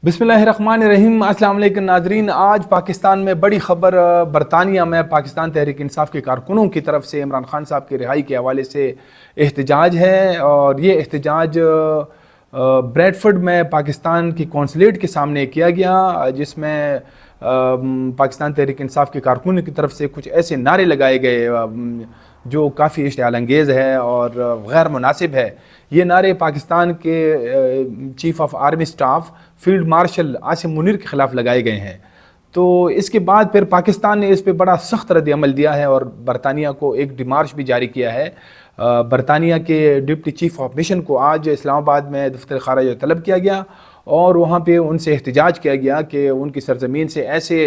बिस्मिल्लाहिर्रहमानिर्रहीम। अस्सलाम वालेकुम नाजरीन। आज पाकिस्तान में बड़ी ख़बर, बरतानिया में पाकिस्तान तहरीक इंसाफ के कारकुनों की तरफ से इमरान खान साहब की रिहाई के हवाले से एहतजाज है। और ये एहतजाज ब्रैडफोर्ड में पाकिस्तान की कौंसलेट के सामने किया गया, जिसमें पाकिस्तान तहरीक इंसाफ के कारकुनों की तरफ से कुछ ऐसे नारे लगाए गए जो काफ़ी इश्तियाल अंगेज़ है और गैर मुनासिब है। ये नारे पाकिस्तान के chief of army staff field marshal Asim Munir के ख़िलाफ़ लगाए गए हैं। तो इसके बाद फिर पाकिस्तान ने इस पे बड़ा सख्त रद्द अमल दिया है और बरतानिया को एक डिमार्च भी जारी किया है। बरतानिया के डिप्टी चीफ ऑफ मिशन को आज इस्लामाबाद में दफ्तर ख़ारिजा तलब किया गया और वहाँ पे उनसे एहतजाज किया गया कि उनकी सरजमीन से ऐसे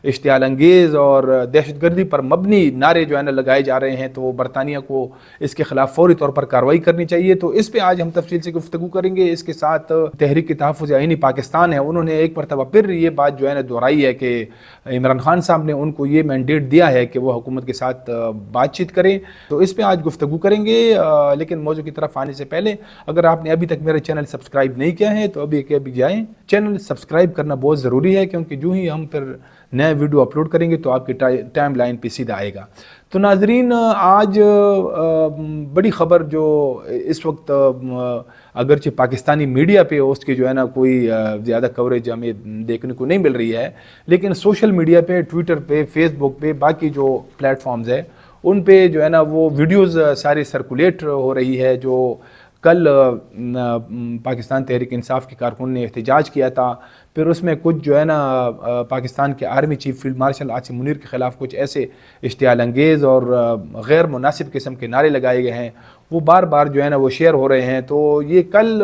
इश्तियाल अंगेज़ और दहशतगर्दी पर मबनी नारे जो है ना लगाए जा रहे हैं, तो बरतानिया को इसके ख़िलाफ़ फ़ौरी तौर पर कार्रवाई करनी चाहिए। तो इस पे आज हम तफसील से गुफ्तगू करेंगे। इसके साथ तहरीक तहफ़्फ़ुज़ आईनी पाकिस्तान है, उन्होंने एक मरतबा फिर ये बात जो है ना दोहराई है कि इमरान खान साहब ने उनको ये मैंडेट दिया है कि वो हुकूमत के साथ बातचीत करें। तो इस पर आज गुफ्तगू करेंगे। लेकिन मौजू की तरफ आने से पहले अगर आपने अभी तक मेरा चैनल सब्सक्राइब नहीं किया है तो अभी जाएं, चैनल सब्सक्राइब करना बहुत ज़रूरी है, क्योंकि जो ही हम फिर नए वीडियो अपलोड करेंगे तो आपकी टाइम लाइन पे सीधा आएगा। तो नाजरीन, आज बड़ी ख़बर जो इस वक्त अगरचे पाकिस्तानी मीडिया पे उसकी जो है ना कोई ज़्यादा कवरेज हमें देखने को नहीं मिल रही है, लेकिन सोशल मीडिया पे, ट्विटर पे, फेसबुक पे, बाकी जो प्लेटफॉर्म्स है उन पे जो है ना वो वीडियोज़ सारी सर्कुलेट हो रही है। जो कल पाकिस्तान तहरीक इंसाफ के कारकुन ने एहतजाज किया था, फिर उसमें कुछ जो है ना पाकिस्तान के army chief field marshal Asim Munir के ख़िलाफ़ कुछ ऐसे इश्तियाल अंगेज़ और गैर मुनासिब किस्म के नारे लगाए गए हैं, वो बार बार जो है ना वो शेयर हो रहे हैं। तो ये कल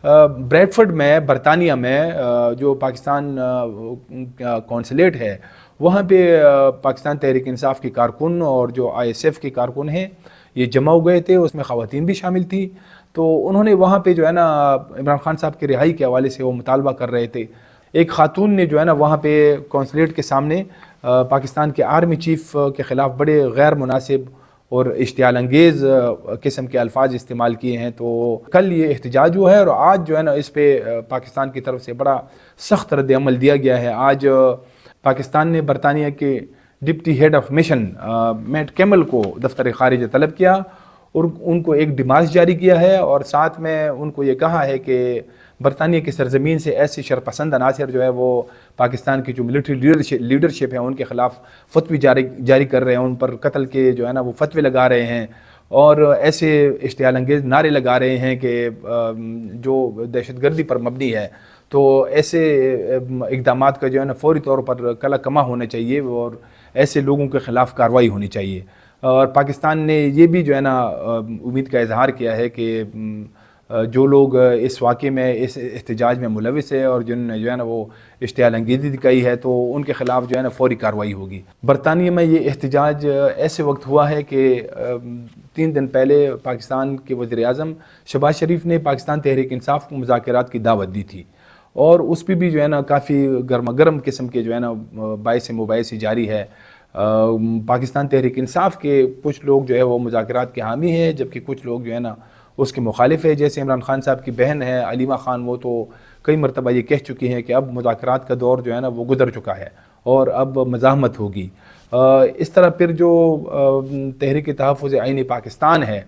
ब्रैडफोर्ड में, बरतानिया में जो पाकिस्तान कौंसलेट है, वहाँ पे पाकिस्तान तहरीक इंसाफ के कारकुन और जो ISF के कारकुन हैं ये जमा हो गए थे, उसमें ख़वातीन भी शामिल थी। तो उन्होंने वहाँ पे जो है ना इमरान खान साहब की रिहाई के हवाले से वो मुतालबा कर रहे थे। एक खातून ने जो है ना वहाँ पे कौंसलेट के सामने पाकिस्तान के आर्मी चीफ़ के ख़िलाफ़ बड़े गैर मुनासिब और इश्तियाल अंगेज़ किस्म के अल्फाज इस्तेमाल किए हैं। तो कल ये एहतजाज हुआ है और आज जो है ना इस पर पाकिस्तान की तरफ से बड़ा सख्त रद्द अमल दिया गया है। आज पाकिस्तान ने बरतानिया के deputy head of mission Matt Cannell को दफ्तर ख़ारिजा तलब किया और उनको एक डिमार्च जारी किया है और साथ में उनको ये कहा है कि बरतानिया की सरजमीन से ऐसे शरपसंद अनासर जो है वो पाकिस्तान की जो मिलिट्री लीडरशिप है उनके ख़िलाफ़ फतवी जारी कर रहे हैं, उन पर कत्ल के जो है ना वो फतवे लगा रहे हैं और ऐसे इश्तियाल अंगेज़ नारे लगा रहे हैं कि जो दहशतगर्दी पर मबनी है। तो ऐसे इक़दामात का जो है ना फ़ौरी तौर पर कला कमा होना चाहिए और ऐसे लोगों के ख़िलाफ़ कार्रवाई होनी चाहिए। और पाकिस्तान ने ये भी जो है ना उम्मीद का इजहार किया है कि जो लोग इस वाक़े में, इस एहतजाज में मुलविस है और जिन्होंने जो है ना वो इश्तियाल अंगेज़ी दिखाई है, तो उनके ख़िलाफ़ जो है ना फ़ौरी कार्रवाई होगी। बरतानिया में ये एहतजाज ऐसे वक्त हुआ है कि 3 दिन पहले पाकिस्तान के वज़ीर-ए-आज़म शहबाज शरीफ ने पाकिस्तान तहरीक इंसाफ को मुज़ाकरात की दावत दी थी और उस पर भी जो है ना काफ़ी गर्मा गर्म किस्म के जो है ना बाइस मुबाइसी जारी है। पाकिस्तान तहरीक इंसाफ के कुछ लोग जो है वो मुज़ाकरात के हामी हैं, जबकि कुछ लोग जो है ना उसके मुखालिफ है। जैसे इमरान खान साहब की बहन है अलीमा खान, वो तो कई मरतबा ये कह चुकी हैं कि अब मुज़ाकरात का दौर जो है ना वो गुजर चुका है और अब मज़ाहमत होगी। इस तरह फिर जो तहरीक तहफ़्फ़ुज़ आईनी पाकिस्तान है,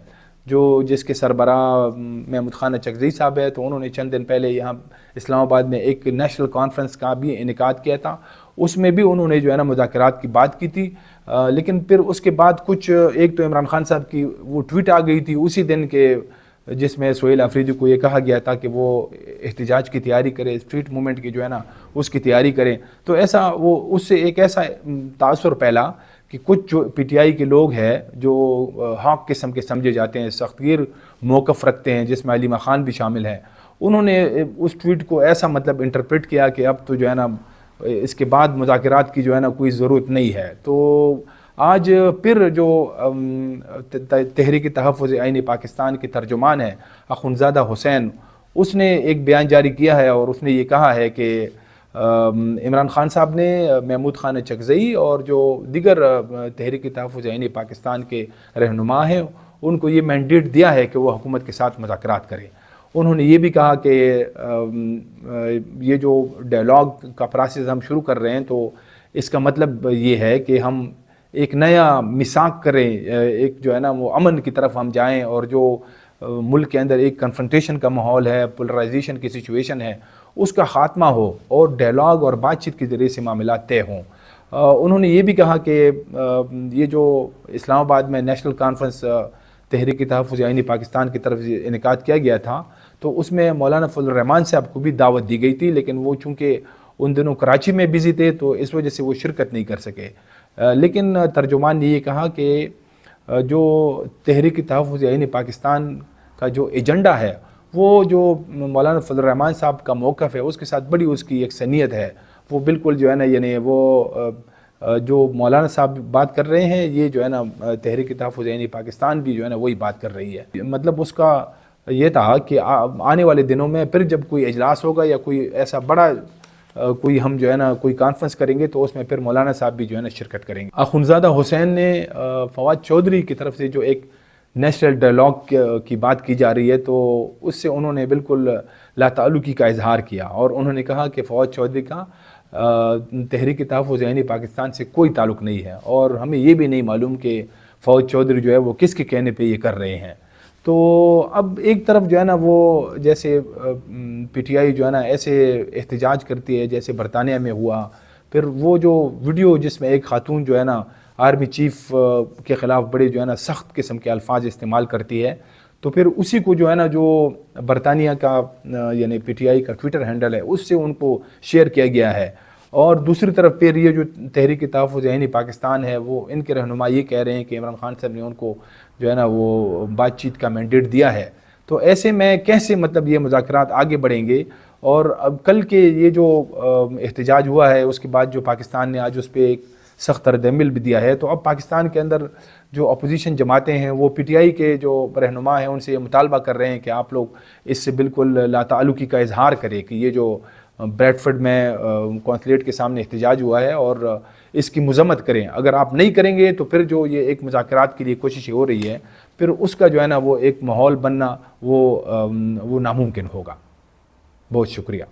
जो जिसके सरबरा महमूद खान चकज़ई साहब है, तो उन्होंने चंद दिन पहले यहाँ इस्लामाबाद में एक नेशनल कॉन्फ्रेंस का भी इनेकाद किया था। उसमें भी उन्होंने जो है ना मुज़ाकरात की बात की थी। लेकिन फिर उसके बाद कुछ, एक तो इमरान खान साहब की वो ट्वीट आ गई थी उसी दिन के, जिसमें सोहेल अफरीदी को ये कहा गया था कि वो एहतजाज की तैयारी करे, स्ट्रीट मूवमेंट की जो है ना उसकी तैयारी करें। तो ऐसा वो उससे एक ऐसा तासुर फैला कि कुछ जो PTI के लोग हैं जो हॉक किस्म के समझे जाते हैं, सख्तगीर मौक़िफ़ रखते हैं, जिसमें अलीमा खान भी शामिल हैं, उन्होंने उस ट्वीट को ऐसा मतलब इंटरप्रेट किया कि अब तो जो है ना इसके बाद मुज़ाकरात की जो है ना कोई ज़रूरत नहीं है। तो आज फिर जो तहरीक तहफ़्फ़ुज़ आईनी पाकिस्तान के तर्जुमान है अख़ुंज़ादा हुसैन, उसने एक बयान जारी किया है और उसने ये कहा है कि इमरान खान साहब ने महमूद खान चकज़ई और जो दिगर तहरीक तहफ़्फ़ुज़ आईनी पाकिस्तान के रहनुमा हैं उनको ये मैंडेट दिया है कि वो हुकूमत के साथ मुज़ाकरात करें। انہوں نے یہ بھی کہا کہ یہ جو ڈائلاگ کا پروسیس ہم شروع کر رہے ہیں تو اس کا مطلب یہ ہے کہ ہم ایک نیا میثاق کریں، ایک جو ہے نا وہ امن کی طرف ہم جائیں، اور جو ملک کے اندر ایک کنفرنٹیشن کا ماحول ہے، پولرائزیشن کی سچویشن ہے، اس کا خاتمہ ہو اور ڈائلاگ اور بات چیت کے ذریعے سے معاملات طے ہوں۔ انہوں نے یہ بھی کہا کہ یہ جو اسلام آباد میں نیشنل کانفرنس تحریک تحفظ آئینی پاکستان کی طرف سے انعقاد کیا گیا تھا، تو اس میں مولانا فضل الرحمان صاحب کو بھی دعوت دی گئی تھی، لیکن وہ چونکہ ان دنوں کراچی میں بزی تھے تو اس وجہ سے وہ شرکت نہیں کر سکے۔ لیکن ترجمان نے یہ کہا کہ جو تحریک تحفظ آئینی پاکستان کا جو ایجنڈا ہے، وہ جو مولانا فضل الرحمان صاحب کا موقف ہے اس کے ساتھ بڑی اس کی ایک سنیت ہے، وہ بالکل جو ہے نا یعنی وہ جو مولانا صاحب بات کر رہے ہیں، یہ جو ہے نا تحریک تحفظ آئینی پاکستان بھی جو ہے نا وہی بات کر رہی ہے۔ مطلب اس کا یہ تھا کہ آنے والے دنوں میں پھر جب کوئی اجلاس ہوگا یا کوئی ایسا بڑا کوئی ہم جو ہے نا کوئی کانفرنس کریں گے تو اس میں پھر مولانا صاحب بھی جو ہے نا شرکت کریں گے۔ اخندزادہ حسین نے فواد چودھری کی طرف سے جو ایک نیشنل ڈائلاگ کی بات کی جا رہی ہے تو اس سے انہوں نے بالکل لا تعلقی کا اظہار کیا، اور انہوں نے کہا کہ فواد چودھری کا تحریک تحفظ آئینی پاکستان سے کوئی تعلق نہیں ہے، اور ہمیں یہ بھی نہیں معلوم کہ فواد چودھری جو ہے وہ کس کے کہنے پہ یہ کر رہے ہیں۔ تو اب ایک طرف جو ہے نا وہ جیسے پی ٹی آئی جو ہے نا ایسے احتجاج کرتی ہے جیسے برطانیہ میں ہوا، پھر وہ جو ویڈیو جس میں ایک خاتون جو ہے نا آرمی چیف کے خلاف بڑے جو ہے نا سخت قسم کے الفاظ استعمال کرتی ہے، تو پھر اسی کو جو ہے نا جو برطانیہ کا یعنی پی ٹی آئی کا ٹویٹر ہینڈل ہے اس سے ان کو شیئر کیا گیا ہے، اور دوسری طرف پھر یہ جو تحریک تحفظ آئینی پاکستان ہے وہ ان کے رہنما یہ کہہ رہے ہیں کہ عمران خان صاحب نے ان کو جو ہے نا وہ بات چیت کا مینڈیٹ دیا ہے۔ تو ایسے میں کیسے مطلب یہ مذاکرات آگے بڑھیں گے؟ اور اب کل کے یہ جو احتجاج ہوا ہے اس کے بعد جو پاکستان نے آج اس پہ ایک سخت رد عمل بھی دیا ہے، تو اب پاکستان کے اندر جو اپوزیشن جماعتیں ہیں وہ پی ٹی آئی کے جو رہنما ہیں ان سے یہ مطالبہ کر رہے ہیں کہ آپ لوگ اس سے بالکل لا تعلقی کا اظہار کریں کہ یہ جو بریڈ فورڈ میں قونصلیٹ کے سامنے احتجاج ہوا ہے اور اس کی مذمت کریں۔ اگر آپ نہیں کریں گے تو پھر جو یہ ایک مذاکرات کے لیے کوششیں ہو رہی ہے پھر اس کا جو ہے نا وہ ایک ماحول بننا وہ ناممکن ہوگا۔ بہت شکریہ۔